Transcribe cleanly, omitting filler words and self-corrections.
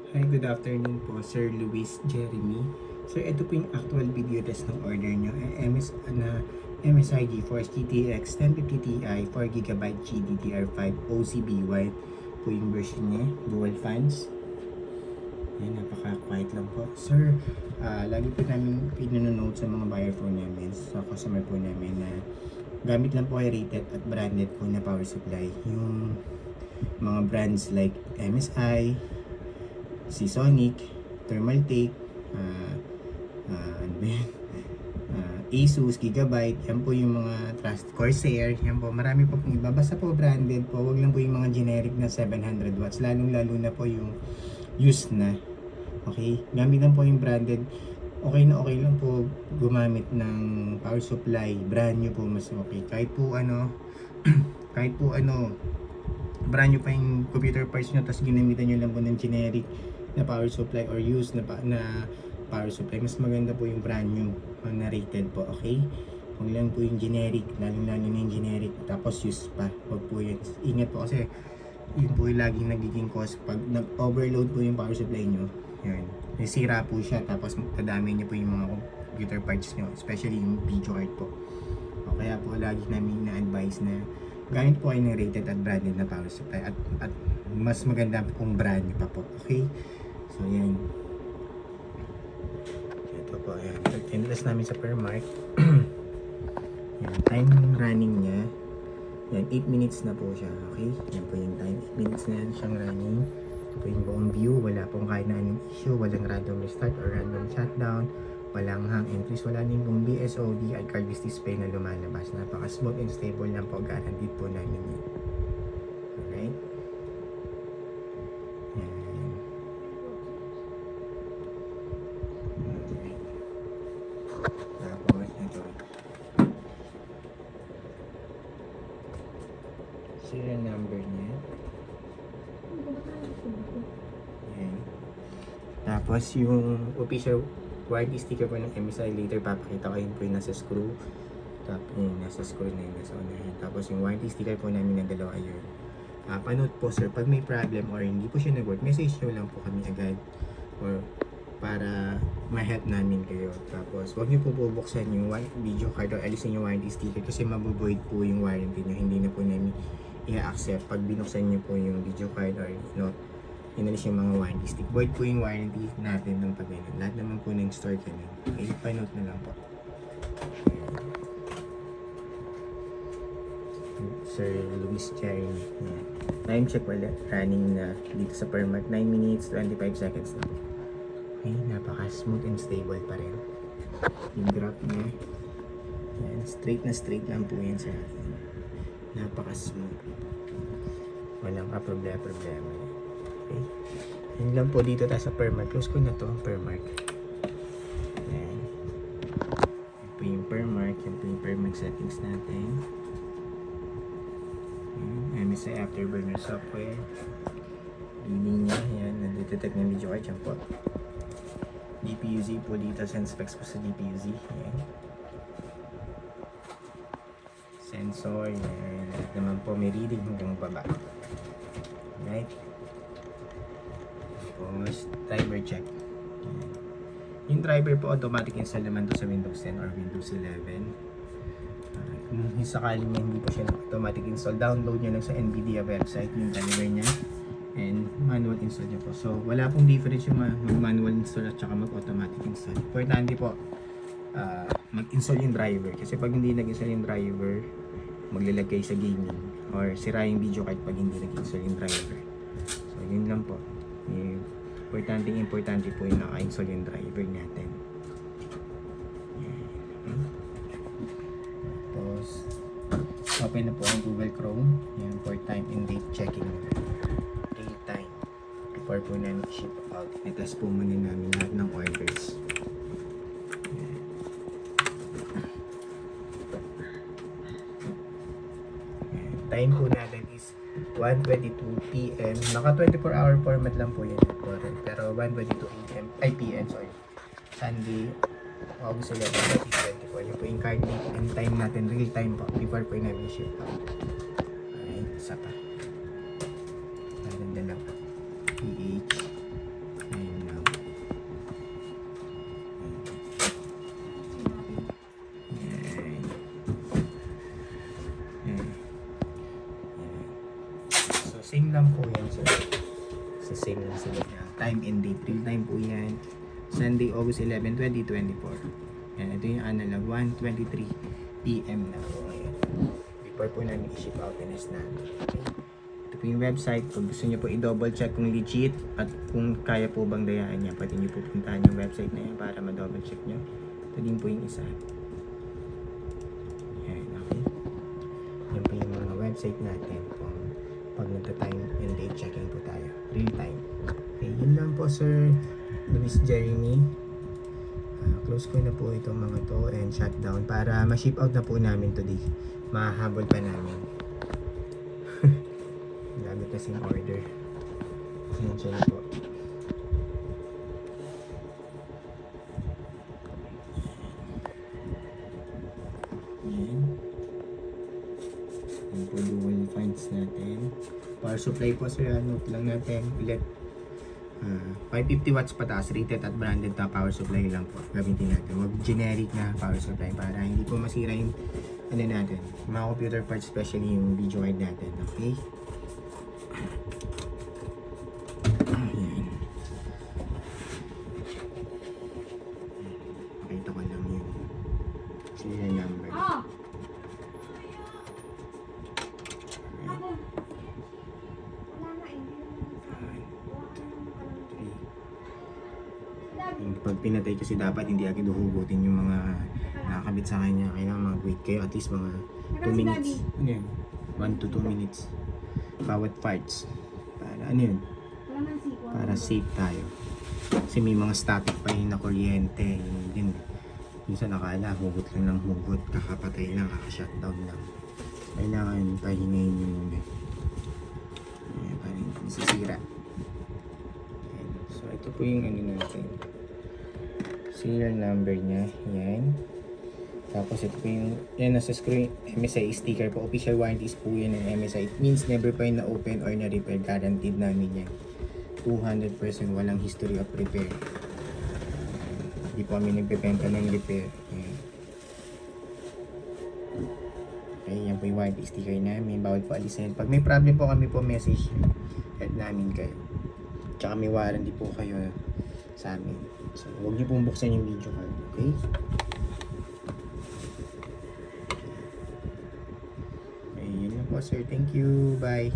Hi, good afternoon po, Sir Luis Jeremy. Sir, ito po yung actual video test ng order nyo. MSI GeForce GTX 1050 Ti 4GB GDDR5 OCBY po yung version niya, dual fans. Yan, napaka-quiet lang po. Sir, lagi po namin pinanonote sa mga buyer po namin, sa customer po namin na gamit lang po ay rated at branded po na power supply. Yung mga brands like MSI, Seasonic, Thermaltake, ano ba yan? Asus, Gigabyte, yan po yung mga trust, Corsair, yan po, marami po pong iba. Basta po branded po, wag lang po yung mga generic na 700 watts, lalong lalo na po yung used na. Okay, gamit lang po yung branded. Okay na okay lang po gumamit ng power supply, brand new po mas okay. Kahit po ano, kahit po ano, brand new pa yung computer parts nyo, tapos ginamitan nyo lang po ng generic na power supply or used na power supply, mas maganda po yung brand new na rated po, okay? Huwag lang po yung generic, lalong lalo na yung generic tapos used pa, huwag po yun. Ingat po kasi yun po yung laging nagiging cause pag nag-overload po yung power supply nyo, yun, sira po siya, tapos kadami nyo po yung mga computer parts nyo, especially yung video card po. O kaya po lagi namin na-advise na gamit po kayo ng rated at branded na power supply at mas maganda kung brand new pa po, okay? So yan, ito po, ayan, endless namin sa Permark. Yan, time running niya, yan, 8 minutes na po siya, okay? Yan po yung time, 8 minutes na yan siyang running. Ito po yung buong view, wala pong kahit na anong issue, walang random restart or random shutdown, walang hang entries, wala din pong BSOD at cardless display na lumalabas. Napaka smooth and stable lang po, guaranteed po namin yan. Alright? Yan. Alright. Tapos ito, serial number niya. Yan. Tapos yung official warranty sticker po ng MSI, later papakita ko, yun po yung nasa screw. Tapos yung nasa screw na yun, nasa unahan. Tapos yung warranty sticker po namin ng dalawa yun. Panood po sir, pag may problem or hindi po siya nag-work, message nyo lang po kami agad or para ma-help namin kayo. Tapos wag nyo po bubuksan yung video card or alisin yung warranty sticker kasi mabuvoid po yung warranty nyo, hindi na po namin i-accept pag binuksan nyo po yung video card or if not, inalis yung mga warranty stick. Void po yung warranty natin ng pag ganun. Lahat naman po ng store ka na. Okay, panote na lang po. Sir Luis Jeremy. Yeah. Time check ulit. Running na dito sa Permark. 9 minutes, 25 seconds na. Okay, napaka-smooth and stable pa rin. Yung graph niya. Yan, straight lang po yan sa atin. Napaka-smooth. Walang problema. Okay. Yun lang po dito tayo sa Permark. Close ko na to, Permark. Ayan. Yan po yung Permark. Yan po yung Permark settings natin. Ayan. MSI Afterburner software. Reading niya. Ayan. Nandetect ng video card. Yan po. GPU-Z po dito. Send specs po sa GPU-Z. Ayan. Sensor. Ayan. At naman po may reading hanggang baba. Alright. Tapos, driver check. Yung driver po automatic install naman to sa Windows 10 or Windows 11. Kung sakali niya hindi po siya automatic install, download nyo lang sa NVIDIA website yung driver niya and manual install nyo po. So, wala pong difference yung mag-manual install at saka mag-automatic install. Importante po, mag-install yung driver. Kasi pag hindi nag-install yung driver, maglalag kayo sa gaming or sira yung video card pag hindi nag-install yung driver. So, yun lang po. Importante po yung naka-install yung driver natin. Tapos open na po ang Google Chrome. Yan for time and date checking. Date time before po namin ship out. I-test po muna namin lahat ng orders. Time po natin is 1:22 PM. Naka 24-hour format lang po yan. Pero 1:22 PM, sorry. Sunday, August 11, 2024. Yun po yung card date and time natin. Real time po. Before po yung namin ship out. Alright, isa pa. Natin lang. PH. Nagsasale na sila ng time and date. Real time po yan. Sunday, August 11, 2024. Yan, ito yung analog 1:23 PM na po ngayon. Before po namin i-ship out NS na. Okay. Ito po yung website. Kung gusto nyo po i-double check kung legit at kung kaya po bang dayaan niya, pwede nyo po puntahan yung website na yan para ma-double check nyo. Ito din po yung isa. Yan, okay. Yan po yung mga website natin kung pag nagta-time and date checking po tayo. Real time. Okay, yun lang po Sir Luis Jeremy. Close ko na po itong mga to and shutdown para ma-ship out na po namin today. Mahahabol pa namin. Gamit kasing order. Yan siya na po. Yan. Yan po dual fans natin. Power supply po sir, note lang natin ulit. 550 watts pataas, rated at branded na power supply lang po gamitin natin. Huwag generic na power supply para hindi po masira yung ano natin, mga computer parts, especially yung video card natin. Okay? Ayan. Pakita ko lang yung serial number. Pag pinatay kasi dapat hindi agad huhugutin yung mga nakakabit sa kanya. Kailangan mag-wait kayo at least mga 2 minutes. Ano yun? 1 to 2 minutes. Bawat parts. Para ano yun? Para safe tayo. Kasi may mga static pa yun na kuryente. Yun din. Minsan nakala, hugot lang ng hugot. Kakapatay lang, kakashutdown lang. Kailangan pahingayin nyo muna. Para hindi masisira. So ito po yung ano natin. Serial number niya, yan. Tapos ito po yung, yan nasa screen, MSI sticker po. Official warranties po yan ng MSI. It means never pa yung na-open or na-repair. Guaranteed namin yan. 200% walang history of repair. Hindi po kami nagbebenta ng repair. Yan. Okay, yan po yung warranty sticker namin. Bawal po alisin. Pag may problem po kami po, message help namin kayo. Tsaka may warranty po kayo sa amin. So, huwag niyo pong buksan yung video card. Okay? Okay, yun lang po sir. Thank you. Bye.